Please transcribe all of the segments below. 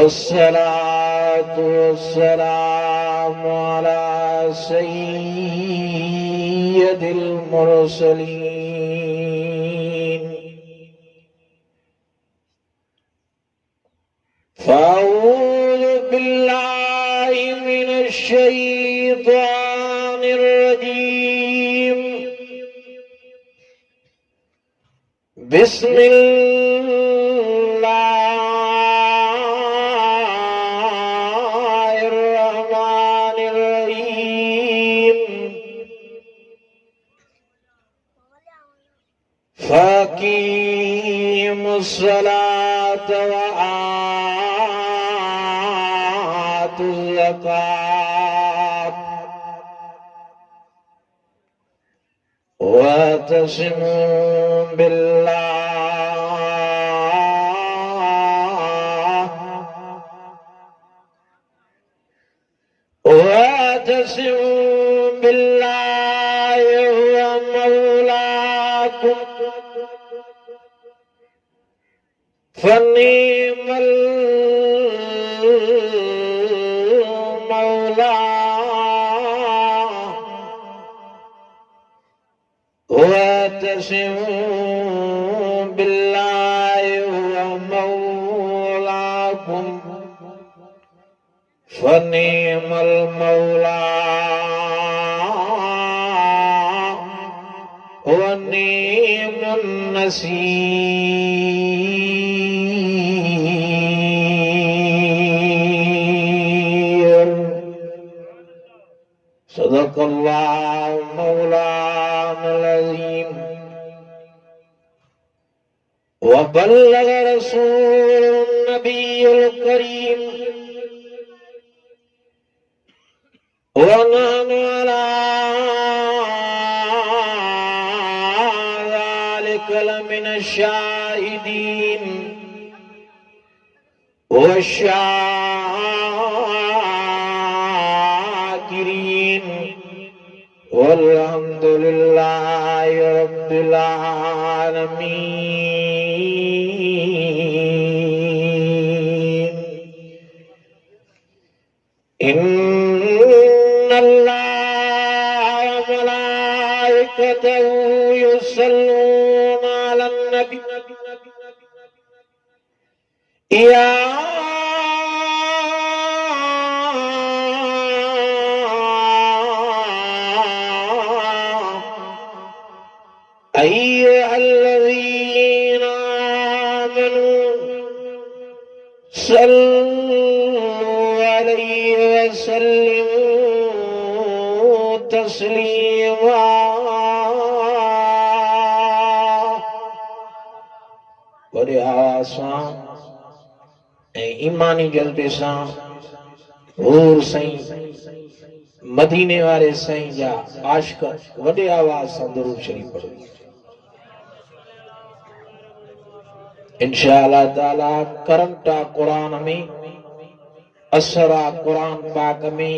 वस्सलातु वस्सलामु अला सय्यदिल मुरसलीन। फ़अऊज़ु बिल्लाहि मिनश शैतानिर रजीम। बिस्मिल्लाहिर रहमानिर रहीम। फ़अक़ीमुस सलात व आतुज़ ज़कात वअतसिमू बिल्लाहि हुवा मौलाकुम फनिअमल मौला वअतसिमू बिल्लाहि हुवा मौलाकुम फनिअमल मौला व निअमुन नसीर। सदक़ल्लाहु मौलानाल अज़ीम व बल्लग रसूलुन नबियुल करीम व नहनु अला ज़ालिका लमिनश शाहिदीन व शाकिरीन वल्हम्दुलिल्लाहि रब्बिल आलमीन। इन्नल्लाह व मलाइकतहु युसल्लूना अलन नबी या अय्युहल्लज़ीना आमनू सल्लू अलैहि वसल्लिमू तस्लीमा। बड़े आवाज़ सां ऐं ईमानी जल्दे सां हूर साईं मदीने वारे साईं जा आशिक वॾे आवाज़ सां दुरूद शरीफ़ पढ़ो। इंशाअल्लाह ताला करंट कुरान में असरा कुरान पाक में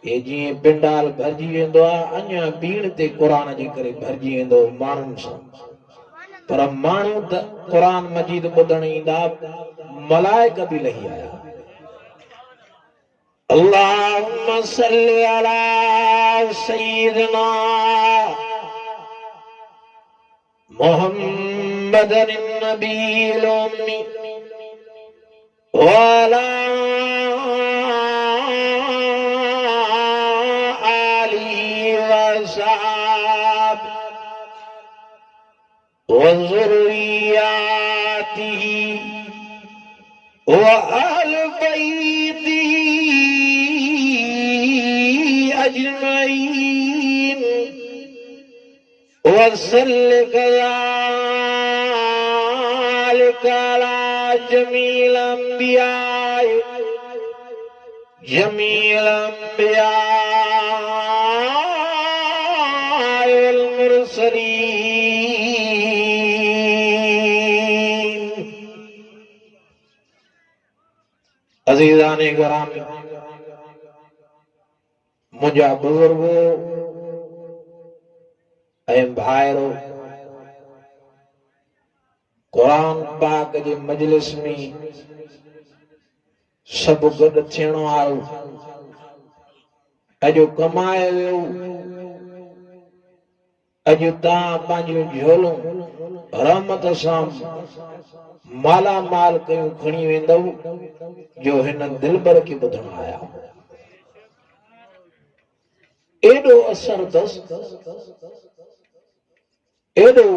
ये जीअं पिंडाल भरिजी वेंदो आहे अञा भीड़ ते कुरान जे करे भरिजी वेंदो माण्हुनि सां। पर माण्हू त कुरान मजीद ॿुधण ईंदा मलाइक बि लही आया। अल्लाहुम्मा सल्लि अला सय्यिदिना मुहम्मदिन नबील उम्मी व अला आलिहि व सहाबिहि व ज़ुर्रिय्यतिहि व अहलि बैतिहि अजमईन वसल्लि कज़ालिका अला जमील अंबिया वल मुरसलीन। अज़ीज़ाने गिरामी मुंहिंजा बुजुर्गो ऐं भाइरो कुरान पाक जे मजलिस में सब गड थियण वारो अजो कमाए वियो अजो तव्हां पंहिंजूं झोलूं रहमत सां माला माल कयूं खणी वेंदव जो हिन दिलबर खे ॿुधण आया एॾो असर अथसि एॾो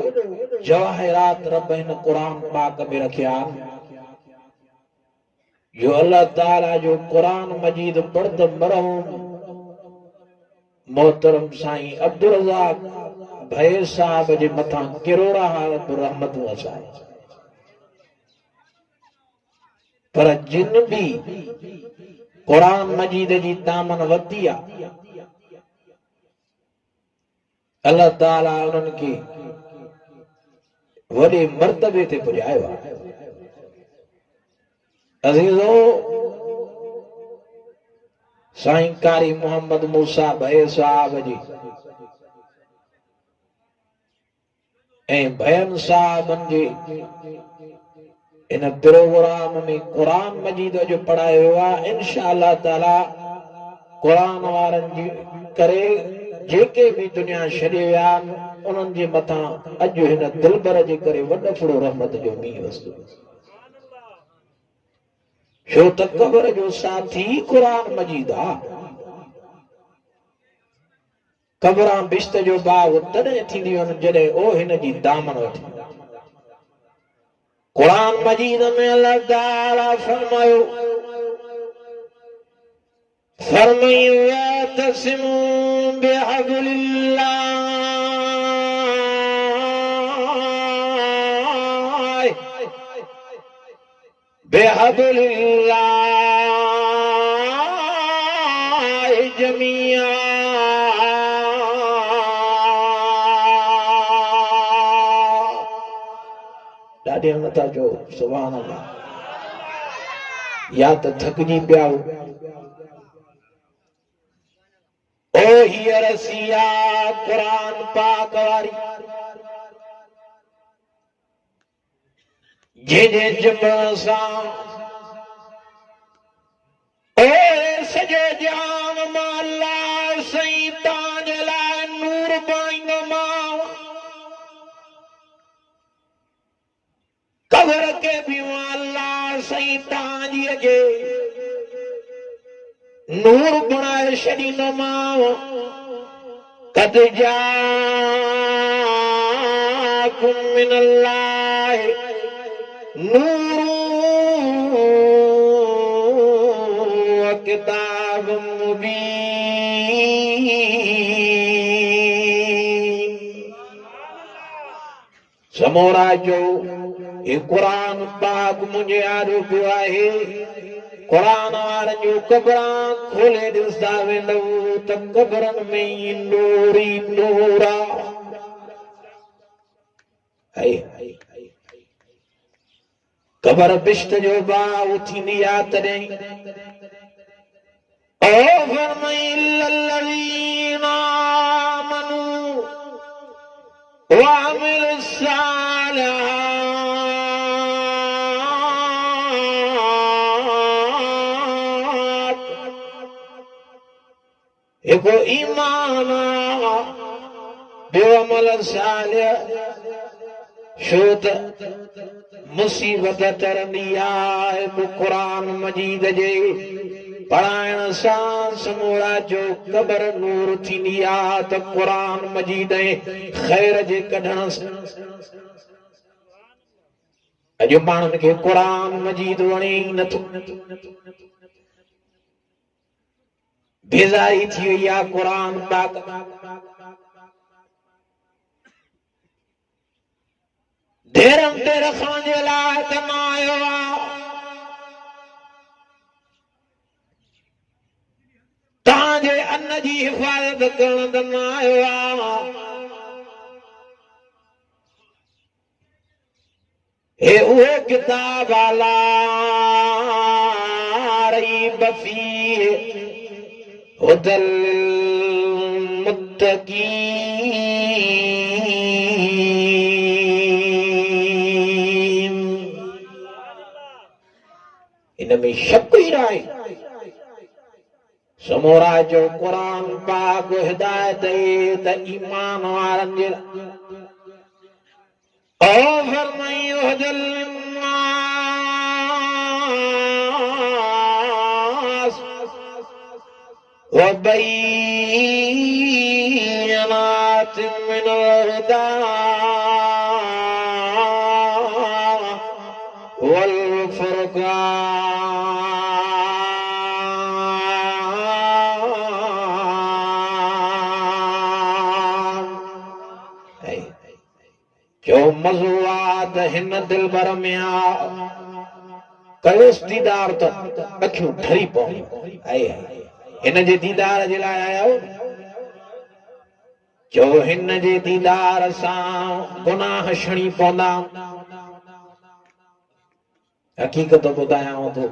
जवाहिरात रब हिन क़ुर पाक में रखिया जो अल्लाह ताला जो कुरान मजीद पढ़त मरहूम मोहतरम साईं अब्दुल रज़ाक भय साहब जे मथां किरोड़ा हालत रहमत वसाए पर जिन भी कुरान मजीद जी दामन वती आहे अल्लाह ताला उन्हनि खे वॾे मर्तबे ते पुॼायो आहे अज़ीज़ो साईं कारी मोहम्मद मूसा भय साहब जी ऐं भयन साहबनि जे इन प्रोग्राम में कुरान मजीद जो पढ़ायो वियो आहे इंशाअल्लाह ताला कुरान वारनि जी करे जेके भी दुनिया छॾे विया आहिनि उन्हनि जे मथां अॼु हिन दिलबर जे करे वॾो फुड़ो रहमत जो मींहुं वसियो छो त कब्र जो साथी कुरान मजीद आहे कब्रां बिश्त जो बाग तॾहिं थींदियूं आहिनि जॾहिं ओ हिन जी दामन वठे कुरान मजीद में अल्लाह ताला फरमायो यातसिमू बिहब्लिल्लाह जमिया ॾाढे नथा जो सुभान अल्लाह या त थकजी पिया ओ हीअ रसिया कुरान पाक वारी जंहिंजे जिमण सां सॼो जान मां अल्लाह साईं तव्हांजे लाइ नूर पाईंदोमांव कब्र के भी अल्लाह साईं तव्हांजी अॻे नूर बणाए छॾींदोमांव कद जाकुम मिनल्लाहि नूर व किताब मुबीन समोरा जो ये कुरान पाक मुझे आरो पियो आहे कुरान वारनि जो कब्रां खोले ॾिसंदा वेंदव त कब्रनि में ई नूर आहे कब्र बिश्त जो बाग थींदी आहे तॾहिं ओ फरमाई इल्लल्लज़ीना आमनू व अमिलुस सालिहात एको ईमान ॿियो अमल सालिह छो त मुसीबत तरंदी आहे कुरान मजीद जे पढ़ाइण सां समूरा जो कब्र नूर थींदी आहे त कुरान मजीद ख़ैर जे कढण सां अॼु माण्हुनि खे कुरान मजीद वणे ई नथो बेज़ारी थी वई आहे कुरान पाक ढेरम ते रखण जे लाइ त न आयो आहे तव्हांजे अन्न जी हिफ़ाज़त करण त न आयो आहे हे उहो किताब ला रैब फीह हुदल मुत्तक़ीन इन इनमें शक ही ना आहे। समोरा जो कुरान पाक हिदायत त ईमान वारनि जे ओ फरमायो हजल नास वबैनात मिनल हुदा वल फुरकान। जो मज़ूआत हिन दिलबर में आ कयोस दीदार तो अखियूं ठरी पवनि। हिन जे दीदार जे लाइ आया हो। जो हिन जे दीदार सां गुनाह छणी पवंदा। हकीकत ॿुधायांव थो,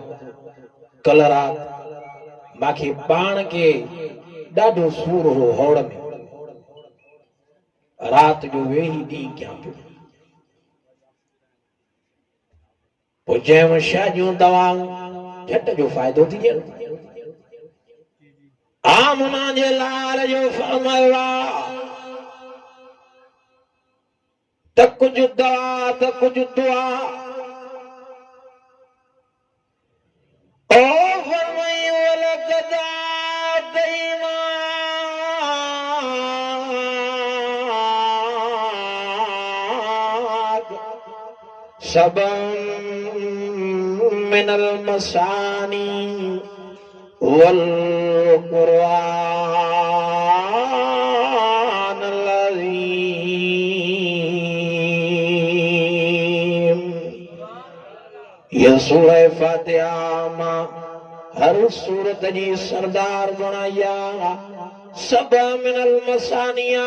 कल रात मूंखे पाण खे ॾाढो सूर हो हौड़ में। रात जो वेही ॾींहुं कयां पियो। पोइ चयमि छा जूं दवाऊं झट जो फ़ाइदो थी थिए। आमना जे लाल जो फरमायो त कुझु दवा त कुझु दुआ। ओ फरमायो लक़दा दैमा सबम मिनल मसानी वल कुरान अज़ीम। ये सूरह फातिहा मां हर सूरत जी सरदार बणाया। सब मिनल मसानिया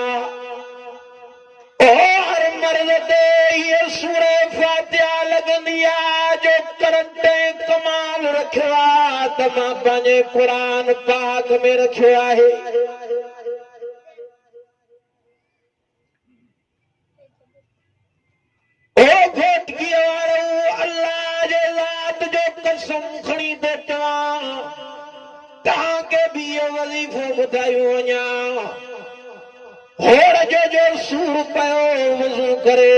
हर मर्द ते ये सूरह फातिहा लगंदी आहे। जो करंटे कमाल रखियो आहे त मां पंहिंजे क़ुरान पाक में रखियो आहे। ओ घोटकी वारो अल्लाह जे ज़ात जो कसम खणी थो चवां, तव्हांखे बि इहो वज़ीफ़ो ॿुधायो वञा। होड़ जो सूर पयो वज़ू करे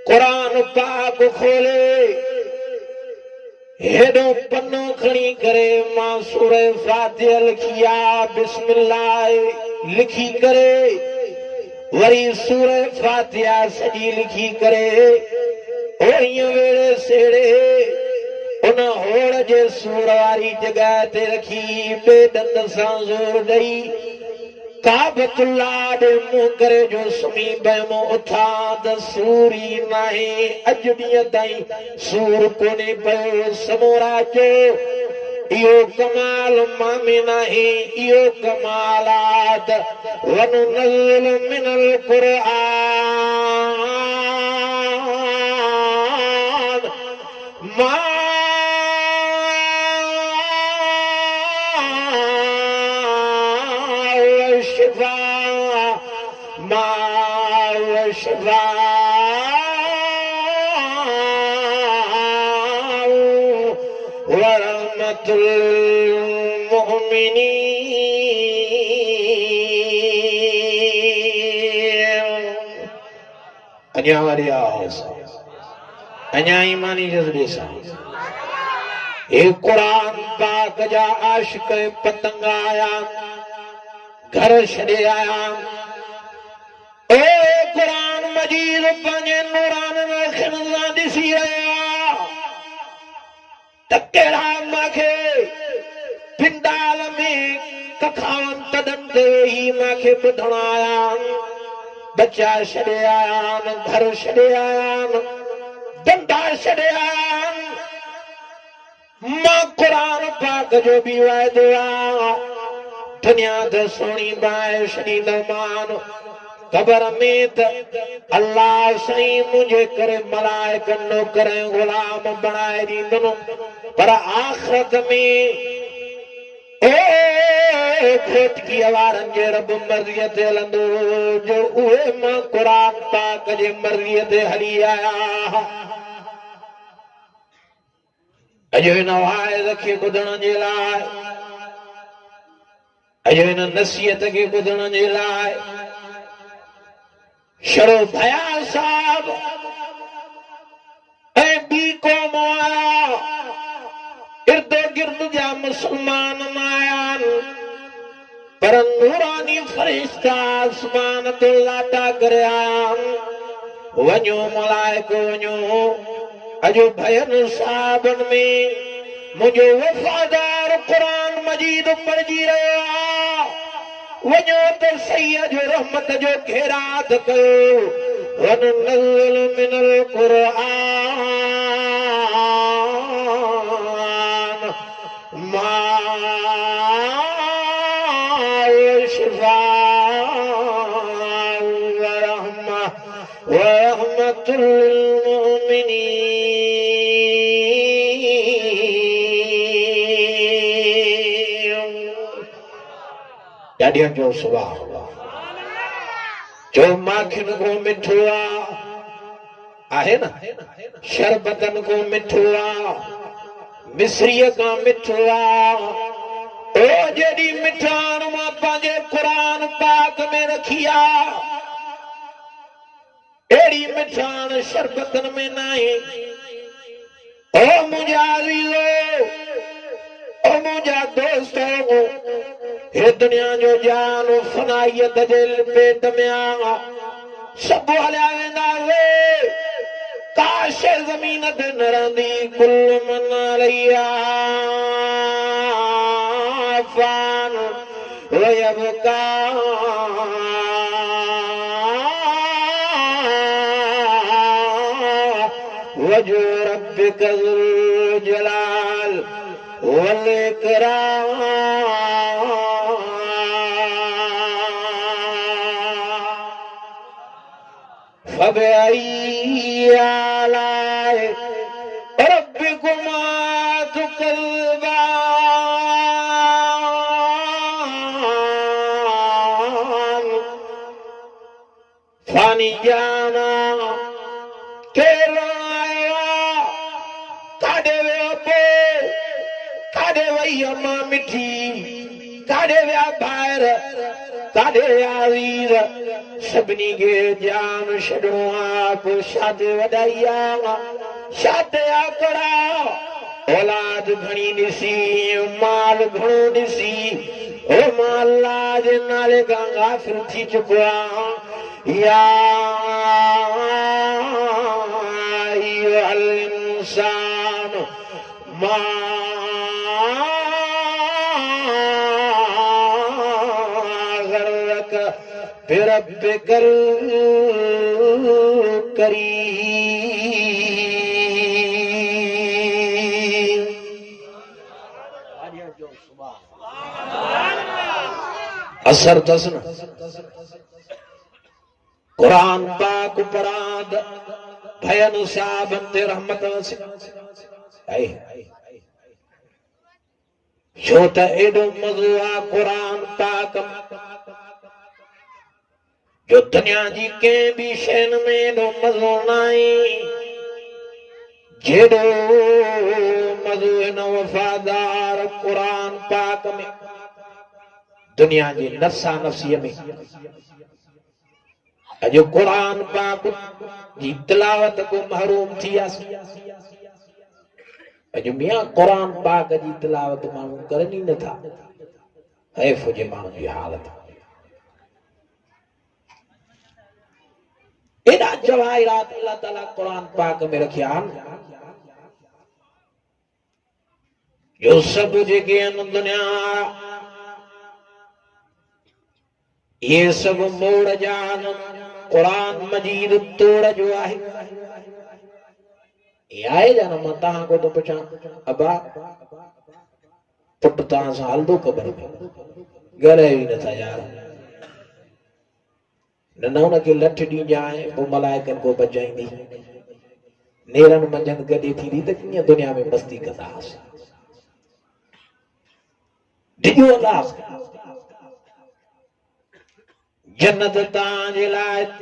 क़ुरान पाक खोले हेॾो पनो खणी करे मां सूरह फातिहा लिखी आहे। बिस्मिल्लाह लिखी करे वरी सूरह फातिहा सॼी लिखी करे ओड़ीअ वेड़े सेड़े उन होड़ जे सूर वारी जॻह ते रखी ॿिए ॾंद सां ज़ोर ॾेई काबतुल्लाह ॾे मुंहुं करे जो सुम्ही पियमि। उथां त सूर ई नाहे। अॼु ॾींहं ताईं सूर कोन्हे पियो। समोरा चयो इहो कमाल मां में नाहे, इहो कमाल आहे त वनुनज़्ज़िलु मिनल क़ुरआन मा वरहमतुल मुमिनीन। अञा वरी आवाज़ अञा ईमानी जज़्बे सां हे क़ुरान पाक जा आशिक़ पतंग आया, घर छॾे आया। ओ क़ुरान मजीद पंहिंजे नूराननि अखियुनि सां ॾिसी रहिया त कहिड़ा मूंखे पिंडाल में कखावन तॾनि ते वेही मूंखे ॿुधण आया। बच्चा छॾे आया आहिनि, घर छॾे आया आहिनि, धंधा छॾे आया आहिनि। मां क़ुरान पाक जो बि वाइदो आहे दुनिया त सोणी बाहि छॾींदोमान। ख़बर में त अल्लाह साईं मुंहिंजे करे मलाइकनि नौकर ऐं ग़ुलाम बणाए ॾींदुमि, पर आख़िरत में घोटकीअ वारनि जे रब मर्ज़ीअ ते हलंदो जो उहे मां क़ुरान पाक जे मर्ज़ीअ ते हली आया। अजो इन वाइज़ खे ॿुधण जे लाइ, अजो इन नसीहत खे ॿुधण जे लाइ शरो भया साहब ऐं ॿी क़ौम आया, इर्द गिर्द जा मुसलमान आया आहिनि, पर नूरानी फरिश्ता आसमान ते लाटा करे आया आहिनि। वञो मलाइको वञो, अजो भयन साहबन में मुझो वफादार कुरान मजीद पढ़जी रहियो आहे। वञो त सैयद रहमत जो घेरात कयो। वननज़्ज़िल मिनल क़ुरआन मा शिफ़ाअ व रहमतुल लिल मुमिनीन। ॾाढियुनि जो सुभाउ जो माखिन को मिठो आहे न, शरबतन को मिठो आहे, मिस्रीअ खां मिठो आहे। ओ जेॾी मिठाण मां पंहिंजे क़ुरान पाक में रखी आहे, अहिड़ी मिठाण शरबतन में न आहे। ओ मुंहिंजा अज़ीज़ो, ओ मुंहिंजा दोस्तो, हे दुनिया जो जान फनाइयत जे पेट में आ, सब हलिया वेंदासीं। काश ज़मीन ते न रहंदी, कुल मन अलैहा फ़ान व यबका वजू रब्बिका ज़ुल जलाल वल इकराम। फबअय्यि आलाइ रब्बिकुमा तुकज़्ज़िबान। फानी जाना केरु आयो, काॾे वियो पोइ, काॾे वई अम्मा मिठी, काॾे विया ॿाहिरि, काॾे विया वीर, सभिनी खे जान छॾिणो आहे। पोइ छाते वॾाई आहे, छाते आकड़ा, औलाद घणी ॾिसी, माल घणो ॾिसी, ओ मां अल्लाह जे नाले खां गाफ़िल थी चुको आहियां। या अय्युहल इंसान मा गर्रक बिरब्बिकल करीम। असर दस न कुरान पाक पराद भयन साहबन ते रहमत वसी आई। छो त एॾो मज़ो आहे कुरान पाक जो दुनिया जी कंहिं बि शयुनि में एॾो मज़ो न आहे जेॾो मज़ो हिन वफ़ादार कुरान पाक में। दुनिया जी नफ़्सा नफ़्सीअ में अॼु कुरान पाक जी तिलावत को महरूम थी वियासीं। अॼु मियां कुरान पाक जी तिलावत माण्हू करनि ई नथा। हैफ़ हुजे माण्हू जी हालत। एॾा जवाहिरात अल्लाह ताला कुरान पाक में रखिया आहिनि जो सभु जेके आहिनि दुनिया ये सब मोड़ जान कुरान मजीद तोड़ जो आहे। ये आए जान मां तहां को तो पुछां अबा पुट तहां सां हलंदो क़बर में ॻाल्हायो ई नथा यार। न हुनखे लठ ॾींजांइ पोइ मलाइकनि को बचाईंदी। नेरनि मंझंदि गॾे थींदी त कीअं दुनिया में मस्ती कंदासीं। डिॼो अलाह जन्नत तव्हांजे लाइ